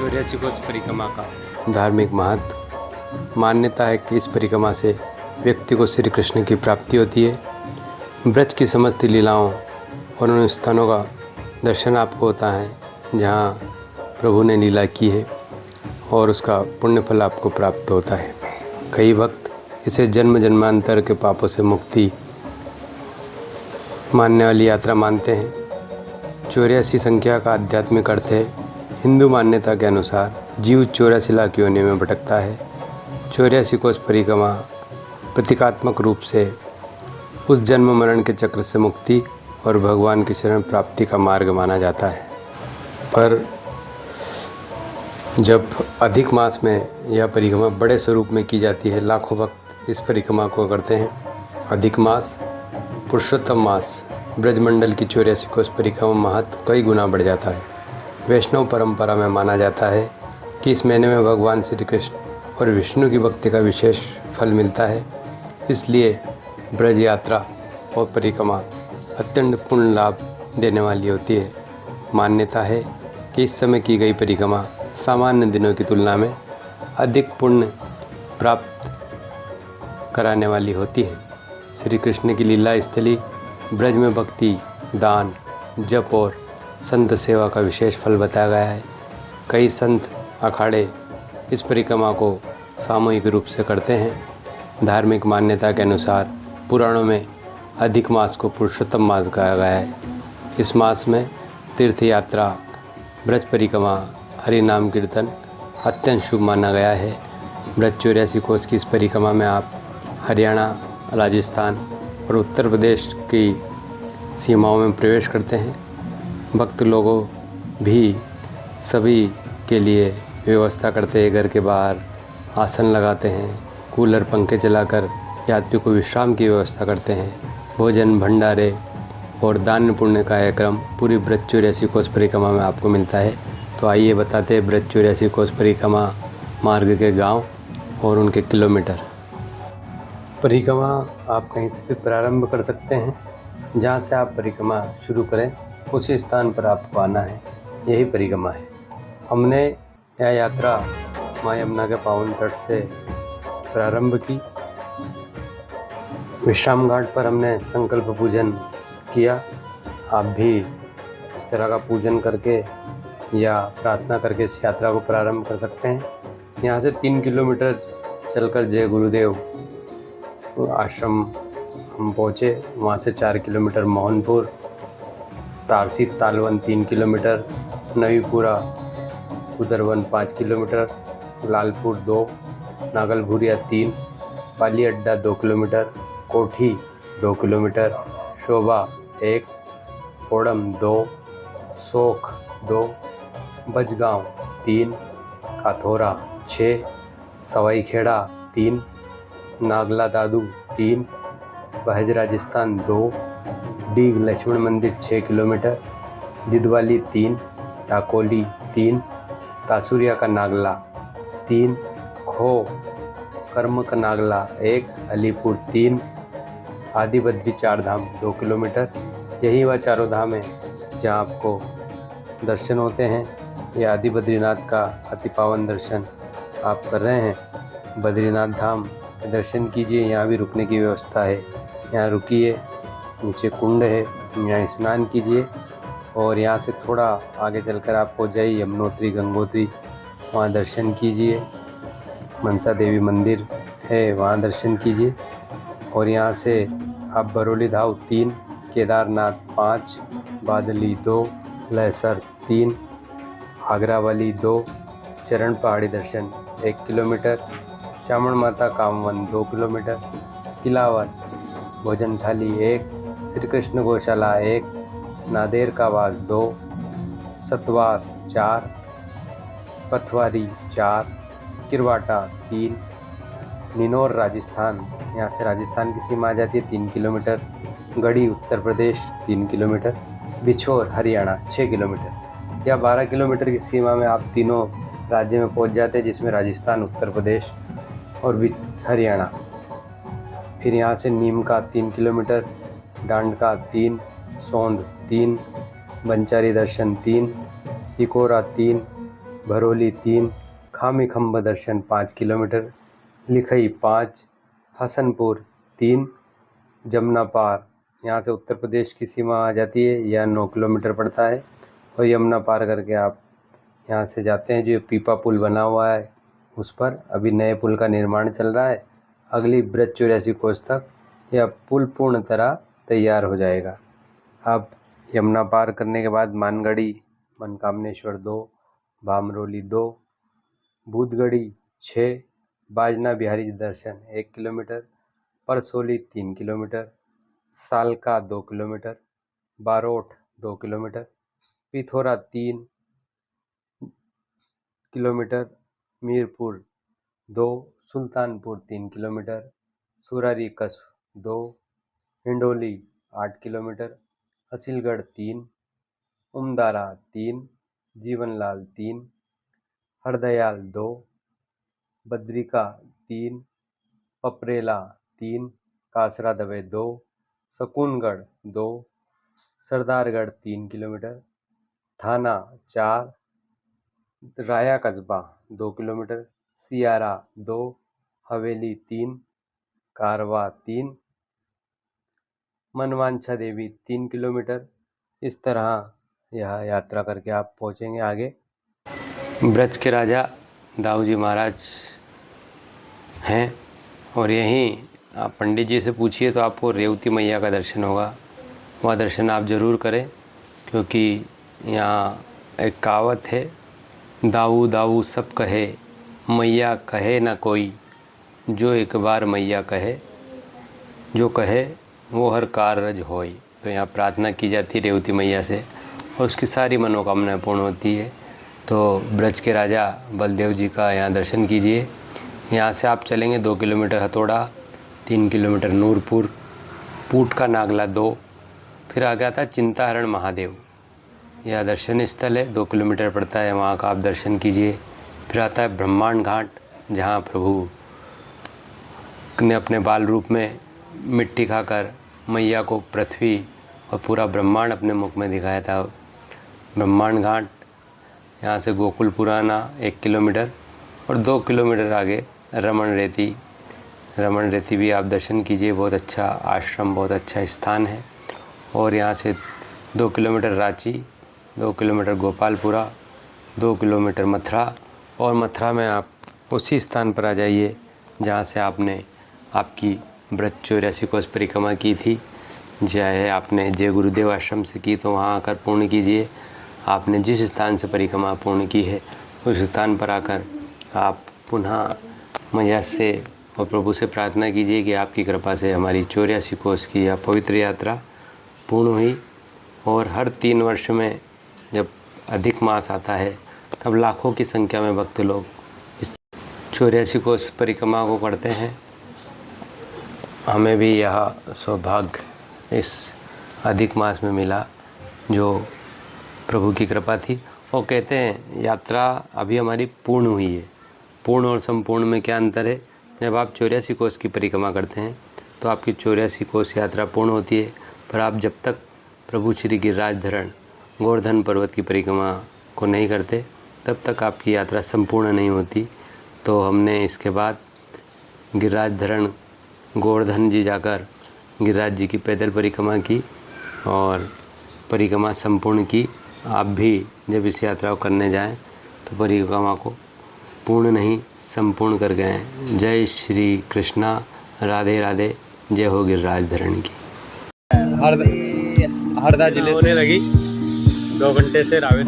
84 कोस परिक्रमा का धार्मिक महत्व। मान्यता है कि इस परिक्रमा से व्यक्ति को श्री कृष्ण की प्राप्ति होती है। ब्रज की समस्त लीलाओं और उन स्थानों का दर्शन आपको होता है जहाँ प्रभु ने लीला की है और उसका पुण्य फल आपको प्राप्त होता है। कई भक्त इसे जन्म जन्मांतर के पापों से मुक्ति मानने वाली यात्रा मानते हैं। 84 संख्या का आध्यात्मिक अर्थ है। हिंदू मान्यता के अनुसार जीव 84 लाख योनि में भटकता है। 84 कोस परिक्रमा प्रतीकात्मक रूप से उस जन्म मरण के चक्र से मुक्ति और भगवान की शरण प्राप्ति का मार्ग माना जाता है। पर जब अधिक मास में यह परिक्रमा बड़े स्वरूप में की जाती है, लाखों भक्त इस परिक्रमा को करते हैं। अधिक मास पुरुषोत्तम मास ब्रजमंडल की 84 कोस परिक्रमा महत्व कई गुना बढ़ जाता है। वैष्णव परंपरा में माना जाता है कि इस महीने में भगवान श्री कृष्ण और विष्णु की भक्ति का विशेष फल मिलता है। इसलिए ब्रज यात्रा और परिक्रमा अत्यंत पुण्य लाभ देने वाली होती है। मान्यता है कि इस समय की गई परिक्रमा सामान्य दिनों की तुलना में अधिक पुण्य प्राप्त कराने वाली होती है। श्री कृष्ण की लीला स्थली ब्रज में भक्ति, दान, जप और संत सेवा का विशेष फल बताया गया है। कई संत अखाड़े इस परिक्रमा को सामूहिक रूप से करते हैं। धार्मिक मान्यता के अनुसार पुराणों में अधिक मास को पुरुषोत्तम मास कहा गया है। इस मास में तीर्थ यात्रा, ब्रज परिक्रमा, हरि नाम कीर्तन अत्यंत शुभ माना गया है। ब्रज 84 कोस की इस परिक्रमा में आप हरियाणा, राजस्थान और उत्तर प्रदेश की सीमाओं में प्रवेश करते हैं। भक्त लोगों भी सभी के लिए व्यवस्था करते हैं। घर के बाहर आसन लगाते हैं, कूलर पंखे चलाकर यात्री को विश्राम की व्यवस्था करते हैं। भोजन, भंडारे और दान पुण्य का यह क्रम पूरी ब्रज 84 कोस परिक्रमा में आपको मिलता है। तो आइए बताते हैं ब्रज 84 कोस परिक्रमा मार्ग के गांव और उनके किलोमीटर। परिक्रमा आप कहीं से भी प्रारंभ कर सकते हैं। जहां से आप परिक्रमा शुरू करें उसी स्थान पर आपको आना है। यही परिक्रमा है। हमने यह यात्रा माँ यमुना के पावन तट से प्रारंभ की। विश्राम घाट पर हमने संकल्प पूजन किया। आप भी इस तरह का पूजन करके या प्रार्थना करके इस यात्रा को प्रारंभ कर सकते हैं। यहाँ से 3 किलोमीटर चलकर जय गुरुदेव आश्रम हम पहुँचे। वहाँ से 4 kilometre Mohanpur, तारसी तालवन 3 kilometre, नवीपुरा उदरवन 5 kilometre, Lalpur 2, नागलभुरिया 3, पाली अड्डा 2 किलोमीटर, कोठी 2 किलोमीटर, शोभा 1, ओडम 2, सोख 2, बजगांव 3, काथोरा 6, सवाईखेड़ा 3, नागला दादू 3, बहज राजस्थान 2, डीग लक्ष्मण मंदिर 6 किलोमीटर, दिदवाली 3, टाकोली 3, तासुरिया का नागला 3, खो कर्म का नागला 1, अलीपुर 3, आदि बद्री 4 धाम 2 किलोमीटर। यही वह चारों धाम है जहाँ आपको दर्शन होते हैं। ये आदि बद्रीनाथ का अति पावन दर्शन आप कर रहे हैं। बद्रीनाथ धाम के दर्शन कीजिए। यहाँ भी रुकने की व्यवस्था है। यहाँ रुकिए, नीचे कुंड है, यहाँ स्नान कीजिए और यहाँ से थोड़ा आगे चलकर आपको जय यमुनोत्री, गंगोत्री वहाँ दर्शन कीजिए। मनसा देवी मंदिर है, वहाँ दर्शन कीजिए। और यहाँ से आप बरौली धाव 3, केदारनाथ 5, बादली 2, लहसर 3, आगरावाली 2, चरण पहाड़ी दर्शन 1 किलोमीटर, चामुंड माता कामवन 2 किलोमीटर, किलावर भोजन थाली 1, श्री कृष्ण गौशाला 1, नादेर का वास 2, सतवास 4, पथवारी 4, किरवाटा 3, निनौर राजस्थान, यहाँ से राजस्थान की सीमा आ जाती है 3 किलोमीटर, गढ़ी उत्तर प्रदेश 3 किलोमीटर, बिछोर हरियाणा 6 किलोमीटर। या 12 किलोमीटर की सीमा में आप तीनों राज्य में पहुँच जाते हैं, जिसमें राजस्थान, उत्तर प्रदेश और हरियाणा। फिर यहाँ से नीम का 3 किलोमीटर, डांड का 3, सौंद 3, बंचारी दर्शन 3, इकोरा 3, भरोली 3, खामी खम्ब दर्शन 5 किलोमीटर, लिखई 5, हसनपुर 3, जमुना पार, यहाँ से उत्तर प्रदेश की सीमा आ जाती है, यह 9 किलोमीटर पड़ता है। और यमुना पार करके आप यहाँ से जाते हैं, जो पीपा पुल बना हुआ है उस पर अभी नए पुल का निर्माण चल रहा है। अगली ब्रज 84 कोस तक यह पुल पूर्ण तरह तैयार हो जाएगा। अब यमुना पार करने के बाद मानगढ़ी Mankamneshwar 2, भामरोली 2, Bhootgarhi 6, Bajna Bihari Darshan 1 kilometre, Parsoli 3 kilometre, Salka 2 kilometre, Barot 2 kilometre, Pithora 3 kilometre, Mirpur 2, Sultanpur 3 kilometre, Surari Kasb 2, Hindoli 8 kilometre, Hasilgarh 3, Umdara 3, Jeevanlal 3, Hardayal 2, Badrika 3, Paprela 3, Kasra Dave 2, Sakungarh 2, Sardargarh 3 kilometre, Thana 4, राया कस्बा 2 किलोमीटर, सियारा 2, हवेली 3, कारवा 3, मनवांछा देवी 3 किलोमीटर। इस तरह यह यात्रा करके आप पहुँचेंगे आगे। ब्रज के राजा दाऊ जी महाराज हैं और यहीं आप पंडित जी से पूछिए तो आपको रेवती मैया का दर्शन होगा। वह दर्शन आप ज़रूर करें, क्योंकि यहाँ एक कहावत है, दाऊ दाऊ सब कहे, मैया कहे ना कोई, जो एक बार मैया कहे, जो कहे वो हर कारज होई। तो यहाँ प्रार्थना की जाती है रेवती मैया से और उसकी सारी मनोकामनाएं पूर्ण होती है। तो ब्रज के राजा बलदेव जी का यहाँ दर्शन कीजिए। यहाँ से आप चलेंगे 2 किलोमीटर हथौड़ा, 3 किलोमीटर नूरपुर, पूट का नागला 2, फिर आ गया था चिंताहरण महादेव, यह दर्शन स्थल है, 2 किलोमीटर पड़ता है, वहाँ का आप दर्शन कीजिए। फिर आता है ब्रह्मांड घाट, जहाँ प्रभु ने अपने बाल रूप में मिट्टी खाकर मैया को पृथ्वी और पूरा ब्रह्मांड अपने मुख में दिखाया था। ब्रह्मांड घाट, यहाँ से गोकुल पुराना 1 किलोमीटर और 2 किलोमीटर आगे रमन रेती भी आप दर्शन कीजिए। बहुत अच्छा आश्रम, बहुत अच्छा स्थान है। और यहाँ से 2 kilometre Ranchi, 2 kilometre Gopalpura, 2 kilometre Mathura, और मथुरा में आप उसी स्थान पर आ जाइए जहाँ से आपने आपकी ब्रज 84 कोस परिक्रमा की थी। चाहे आपने जय गुरुदेव आश्रम से की तो वहाँ आकर पूर्ण कीजिए। आपने जिस स्थान से परिक्रमा पूर्ण की है उस स्थान पर आकर आप पुनः मैया से और प्रभु से प्रार्थना कीजिए कि आपकी कृपा से हमारी 84 कोस की यह पवित्र यात्रा पूर्ण हुई। और हर 3 वर्ष में जब अधिक मास आता है तब लाखों की संख्या में भक्त लोग इस 84 कोस परिक्रमा को करते हैं। हमें भी यह सौभाग्य इस अधिक मास में मिला जो प्रभु की कृपा थी। और कहते हैं यात्रा अभी हमारी पूर्ण हुई है। पूर्ण और संपूर्ण में क्या अंतर है? जब आप 84 कोस की परिक्रमा करते हैं तो आपकी 84 कोस यात्रा पूर्ण होती है, पर आप जब तक प्रभु श्री गिरिराज धरण गोवर्धन पर्वत की परिक्रमा को नहीं करते तब तक आपकी यात्रा संपूर्ण नहीं होती। तो हमने इसके बाद गिरिराज धरण गोवर्धन जी जाकर गिरिराज जी की पैदल परिक्रमा की और परिक्रमा संपूर्ण की। आप भी जब इस यात्रा को करने जाएं तो परिक्रमा को पूर्ण नहीं संपूर्ण कर गए। जय श्री कृष्णा, राधे राधे, जय हो गिरिराज धरण की। हरदा जिले से लगी 2 घंटे से रावेर